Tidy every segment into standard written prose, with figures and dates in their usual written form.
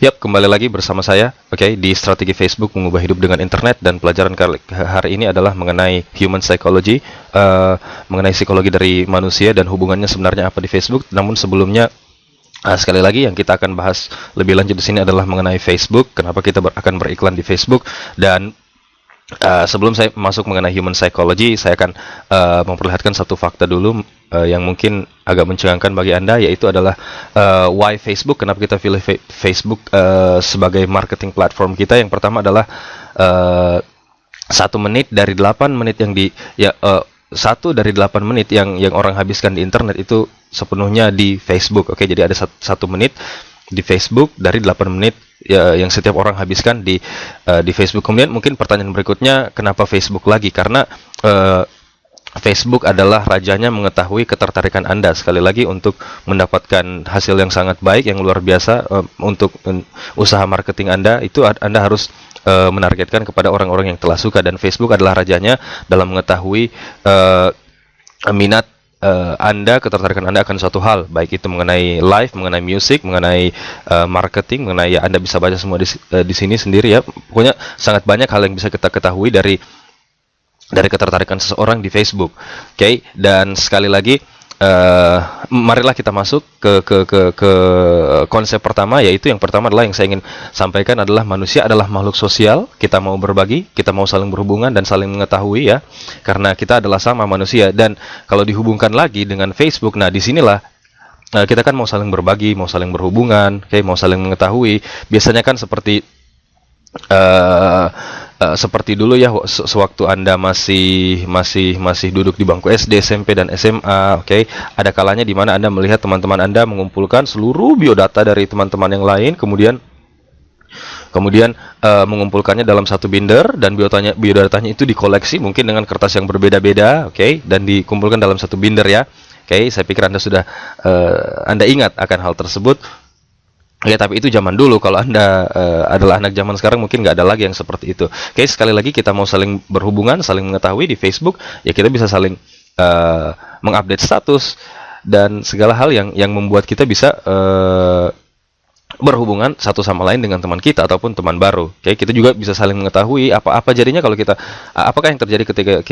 Yap, kembali lagi bersama saya, di Strategi Facebook Mengubah Hidup dengan Internet, dan pelajaran hari ini adalah mengenai human psychology, mengenai psikologi dari manusia dan hubungannya sebenarnya apa di Facebook. Namun sebelumnya, sekali lagi yang kita akan bahas lebih lanjut di sini adalah mengenai Facebook, kenapa kita akan beriklan di Facebook, dan sebelum saya masuk mengenai human psychology, saya akan memperlihatkan satu fakta dulu yang mungkin agak mencengangkan bagi Anda, yaitu adalah why Facebook, kenapa kita pilih Facebook sebagai marketing platform kita. Yang pertama adalah 1 menit dari 8 menit yang 1 dari 8 menit yang orang habiskan di internet itu sepenuhnya di Facebook. Jadi ada 1 menit di Facebook dari 8 menit yang setiap orang habiskan di Facebook. Kemudian mungkin pertanyaan berikutnya, kenapa Facebook lagi? Karena Facebook adalah rajanya mengetahui ketertarikan Anda. Sekali lagi, untuk mendapatkan hasil yang sangat baik, yang luar biasa untuk usaha marketing Anda, itu Anda harus menargetkan kepada orang-orang yang telah suka, dan Facebook adalah rajanya dalam mengetahui minat Anda, ketertarikan Anda akan suatu hal, baik itu mengenai live, mengenai music, mengenai marketing, mengenai Anda bisa baca semua di sini sendiri ya. Pokoknya sangat banyak hal yang bisa kita ketahui dari ketertarikan seseorang di Facebook. Dan sekali lagi, marilah kita masuk ke konsep pertama, yaitu yang pertama adalah yang saya ingin sampaikan adalah manusia adalah makhluk sosial. Kita mau berbagi, kita mau saling berhubungan dan saling mengetahui ya, karena kita adalah sama manusia. Dan kalau dihubungkan lagi dengan Facebook, nah disinilah kita kan mau saling berbagi, mau saling berhubungan, mau saling mengetahui. Biasanya kan seperti dulu ya, sewaktu Anda masih duduk di bangku SD, SMP dan SMA, ada kalanya di mana Anda melihat teman-teman Anda mengumpulkan seluruh biodata dari teman-teman yang lain, kemudian mengumpulkannya dalam satu binder, dan biodatanya itu dikoleksi mungkin dengan kertas yang berbeda-beda, dan dikumpulkan dalam satu binder ya. Saya pikir Anda ingat akan hal tersebut. Tapi itu zaman dulu. Kalau Anda adalah anak zaman sekarang, mungkin nggak ada lagi yang seperti itu. Sekali lagi, kita mau saling berhubungan, saling mengetahui di Facebook, ya kita bisa saling mengupdate status dan segala hal yang membuat kita bisa berhubungan satu sama lain dengan teman kita ataupun teman baru. Kita juga bisa saling mengetahui apa jadinya kalau apakah yang terjadi ketika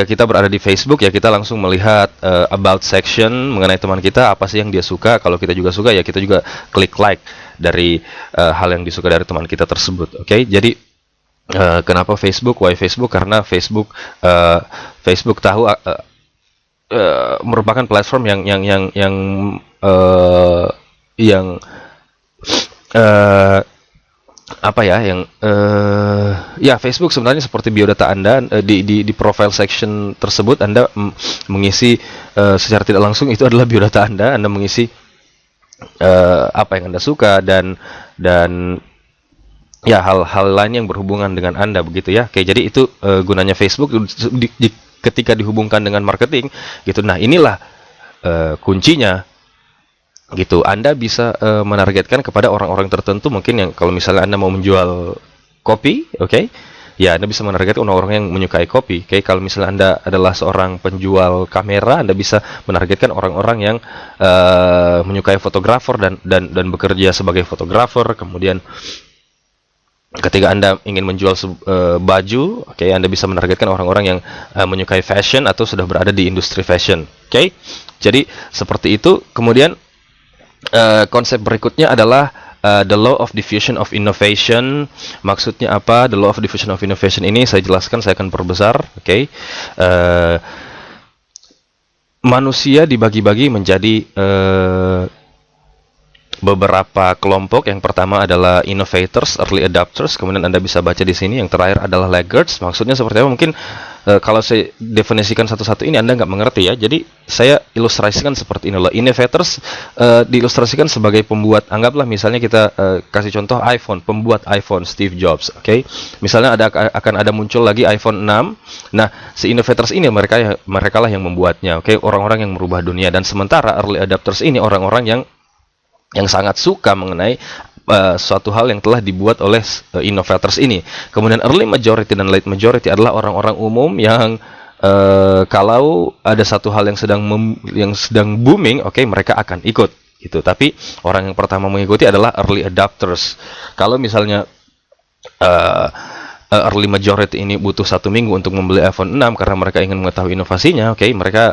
kita berada di Facebook, ya kita langsung melihat about section mengenai teman kita, apa sih yang dia suka. Kalau kita juga suka, ya kita juga klik like dari hal yang disuka dari teman kita tersebut. Jadi kenapa Facebook? Why Facebook? Karena Facebook tahu merupakan platform Facebook sebenarnya seperti biodata Anda. Di profile section tersebut Anda mengisi secara tidak langsung, itu adalah biodata Anda. Anda mengisi apa yang Anda suka dan ya hal-hal lain yang berhubungan dengan Anda, begitu ya. Jadi itu gunanya Facebook ketika dihubungkan dengan marketing gitu. Nah, inilah kuncinya gitu. Anda bisa menargetkan kepada orang-orang tertentu, mungkin yang kalau misalnya Anda mau menjual kopi, ya Anda bisa menargetkan orang-orang yang menyukai kopi. Kalau misalnya Anda adalah seorang penjual kamera, Anda bisa menargetkan orang-orang yang menyukai fotografer dan bekerja sebagai fotografer. Kemudian ketika Anda ingin menjual baju, Anda bisa menargetkan orang-orang yang menyukai fashion atau sudah berada di industri fashion. Jadi seperti itu. Kemudian konsep berikutnya adalah the law of diffusion of innovation. Maksudnya apa? The law of diffusion of innovation ini saya jelaskan, saya akan perbesar. Manusia dibagi-bagi menjadi beberapa kelompok. Yang pertama adalah innovators, early adopters. Kemudian Anda bisa baca di sini. Yang terakhir adalah laggards. Maksudnya seperti apa? Mungkin kalau saya definisikan satu-satu ini Anda nggak mengerti ya. Jadi saya ilustrasikan seperti inilah. Innovators diilustrasikan sebagai pembuat. Anggaplah misalnya kita kasih contoh iPhone, pembuat iPhone Steve Jobs. Misalnya akan ada muncul lagi iPhone 6. Nah, si innovators ini mereka lah yang membuatnya. Orang-orang yang merubah dunia. Dan sementara early adopters ini orang-orang yang sangat suka mengenai suatu hal yang telah dibuat oleh innovators ini. Kemudian early majority dan late majority adalah orang-orang umum yang kalau ada satu hal yang sedang booming, mereka akan ikut. gitu. Tapi orang yang pertama mengikuti adalah early adopters. Kalau misalnya uh, early majority ini butuh 1 minggu untuk membeli iPhone 6 karena mereka ingin mengetahui inovasinya, oke, mereka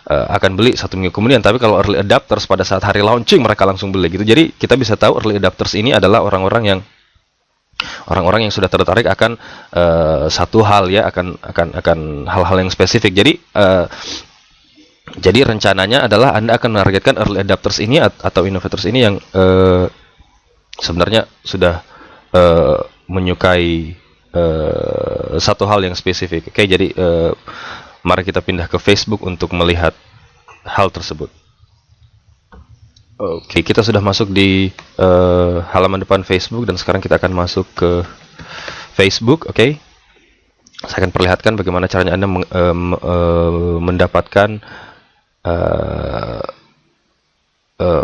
akan beli 1 minggu kemudian. Tapi kalau early adopters pada saat hari launching mereka langsung beli gitu. Jadi kita bisa tahu early adopters ini adalah orang-orang yang sudah tertarik akan satu hal ya, akan hal-hal yang spesifik. Jadi rencananya adalah Anda akan menargetkan early adopters ini atau innovators ini yang sebenarnya sudah menyukai satu hal yang spesifik. Oke, jadi mari kita pindah ke Facebook untuk melihat hal tersebut. Oke, kita sudah masuk di halaman depan Facebook dan sekarang kita akan masuk ke Facebook. Oke, saya akan perlihatkan bagaimana caranya Anda mendapatkan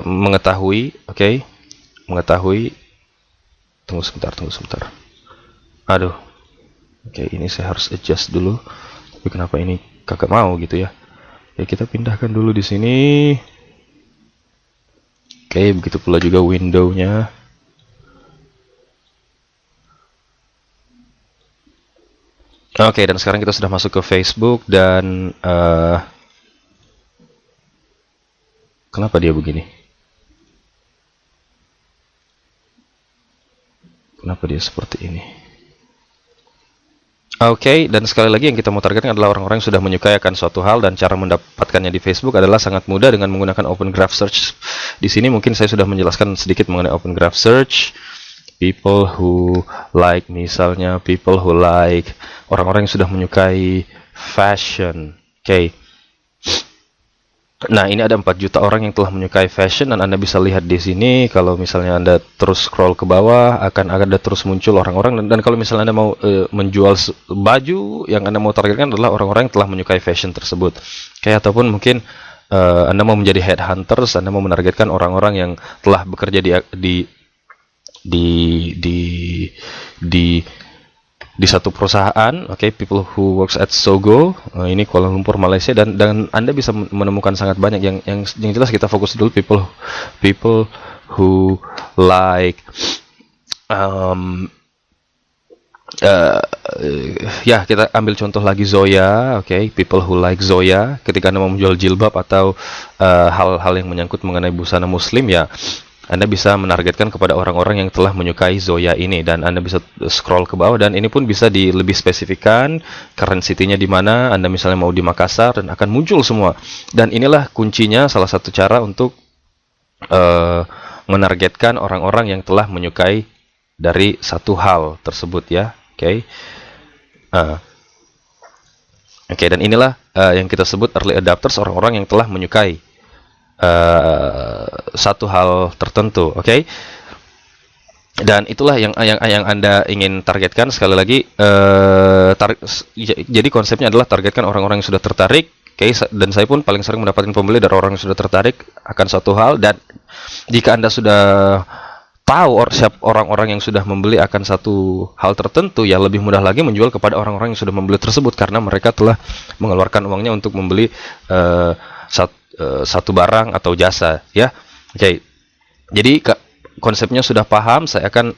mengetahui. Oke, mengetahui. Tunggu sebentar. Aduh. Oke, ini saya harus adjust dulu. Tapi kenapa ini kagak mau gitu ya? Ya, kita pindahkan dulu di sini. Oke, begitu pula juga window-nya. Oke, dan sekarang kita sudah masuk ke Facebook dan kenapa dia begini? Kenapa dia seperti ini? Oke, dan sekali lagi yang kita mau targetkan adalah orang-orang yang sudah menyukai akan suatu hal, dan cara mendapatkannya di Facebook adalah sangat mudah dengan menggunakan Open Graph Search. Di sini mungkin saya sudah menjelaskan sedikit mengenai Open Graph Search. People who like, misalnya people who like, orang-orang yang sudah menyukai fashion. Oke. Nah, ini ada 4 juta orang yang telah menyukai fashion, dan Anda bisa lihat di sini. Kalau misalnya Anda terus scroll ke bawah, akan ada terus muncul orang-orang. Dan kalau misalnya Anda mau menjual baju, yang Anda mau targetkan adalah orang-orang yang telah menyukai fashion tersebut. Kayak ataupun mungkin Anda mau menjadi headhunters, Anda mau menargetkan orang-orang yang telah bekerja di satu perusahaan, oke, people who works at Sogo, ini Kuala Lumpur, Malaysia, dan Anda bisa menemukan sangat banyak yang jelas. Kita fokus dulu people who like ya, kita ambil contoh lagi Zoya, oke, people who like Zoya. Ketika Anda mau menjual jilbab atau hal-hal yang menyangkut mengenai busana muslim, ya Anda bisa menargetkan kepada orang-orang yang telah menyukai Zoya ini, dan Anda bisa scroll ke bawah, dan ini pun bisa lebih spesifikkan current city-nya di mana. Anda misalnya mau di Makassar, dan akan muncul semua. Dan inilah kuncinya, salah satu cara untuk menargetkan orang-orang yang telah menyukai dari satu hal tersebut ya. Oke. Oke, dan inilah yang kita sebut early adopters, orang-orang yang telah menyukai satu hal tertentu, oke? Dan itulah yang Anda ingin targetkan. Sekali lagi, jadi konsepnya adalah targetkan orang-orang yang sudah tertarik, oke? Dan saya pun paling sering mendapatkan pembeli dari orang yang sudah tertarik akan suatu hal. Dan jika Anda sudah tahu orang-orang yang sudah membeli akan satu hal tertentu, ya lebih mudah lagi menjual kepada orang-orang yang sudah membeli tersebut, karena mereka telah mengeluarkan uangnya untuk membeli satu barang atau jasa ya. Oke. Jadi konsepnya sudah paham. Saya akan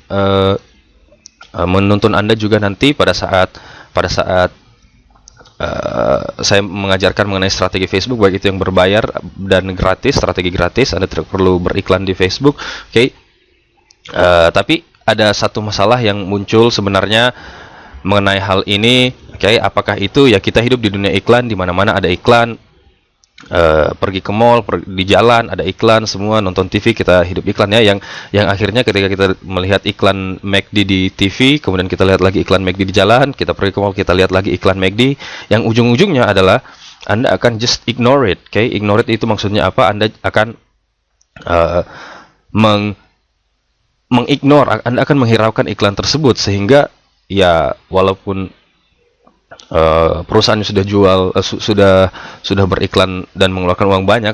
menuntun Anda juga nanti pada saat saya mengajarkan mengenai strategi Facebook, baik itu yang berbayar dan gratis, strategi gratis. Anda tidak perlu beriklan di Facebook. Oke. Tapi ada satu masalah yang muncul sebenarnya mengenai hal ini. Oke, apakah itu ya, kita hidup di dunia iklan, di mana-mana ada iklan. Pergi ke mall, di jalan ada iklan, semua nonton TV kita hidup iklan ya, yang akhirnya ketika kita melihat iklan McD di TV, kemudian kita lihat lagi iklan McD di jalan, kita pergi ke mall, kita lihat lagi iklan McD, yang ujung-ujungnya adalah Anda akan just ignore it. Oke, ignore it itu maksudnya apa? Anda akan mengignore, Anda akan menghiraukan iklan tersebut, sehingga ya walaupun perusahaan sudah jual, sudah beriklan dan mengeluarkan uang banyak,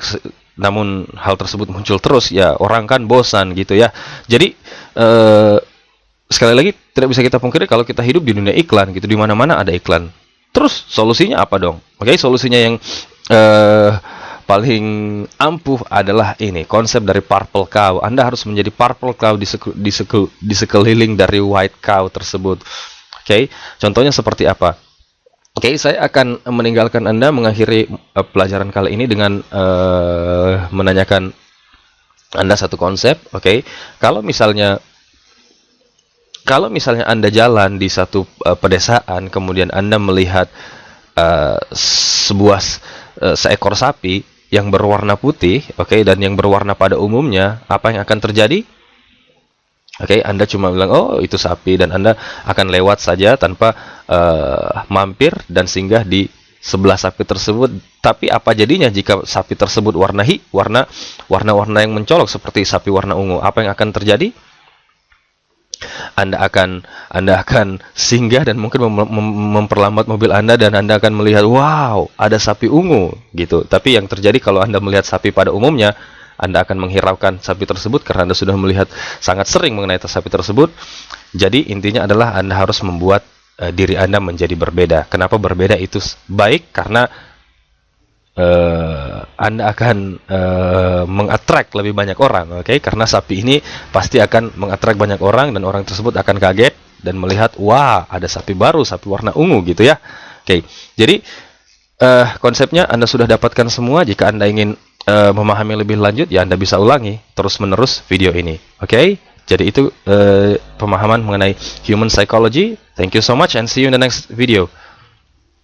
namun hal tersebut muncul terus, ya orang kan bosan gitu ya. Jadi sekali lagi tidak bisa kita pungkiri kalau kita hidup di dunia iklan gitu, di mana-mana ada iklan. Terus solusinya apa dong? Oke, solusinya yang paling ampuh adalah ini, konsep dari purple cow. Anda harus menjadi purple cow di sekeliling dari white cow tersebut. Oke, contohnya seperti apa? Oke, saya akan meninggalkan Anda mengakhiri pelajaran kali ini dengan menanyakan Anda satu konsep. Oke, kalau misalnya Anda jalan di satu pedesaan, kemudian Anda melihat seekor sapi yang berwarna putih, oke, dan yang berwarna pada umumnya, apa yang akan terjadi? Oke, Anda cuma bilang, oh itu sapi, dan Anda akan lewat saja tanpa mampir dan singgah di sebelah sapi tersebut. Tapi apa jadinya jika sapi tersebut warna-warna yang mencolok seperti sapi warna ungu? Apa yang akan terjadi? Anda akan singgah dan mungkin memperlambat mobil Anda, dan Anda akan melihat, wow, ada sapi ungu gitu. Tapi yang terjadi kalau Anda melihat sapi pada umumnya, Anda akan menghiraukan sapi tersebut karena Anda sudah melihat sangat sering mengenai sapi tersebut. Jadi intinya adalah Anda harus membuat diri Anda menjadi berbeda. Kenapa berbeda itu baik? Karena Anda akan mengattract lebih banyak orang, oke? Karena sapi ini pasti akan mengattract banyak orang, dan orang tersebut akan kaget dan melihat, wah, ada sapi baru, sapi warna ungu gitu ya. Oke, jadi konsepnya Anda sudah dapatkan semua. Jika Anda ingin memahami lebih lanjut, ya Anda bisa ulangi terus-menerus video ini, oke? Jadi itu pemahaman mengenai human psychology. Thank you so much and see you in the next video.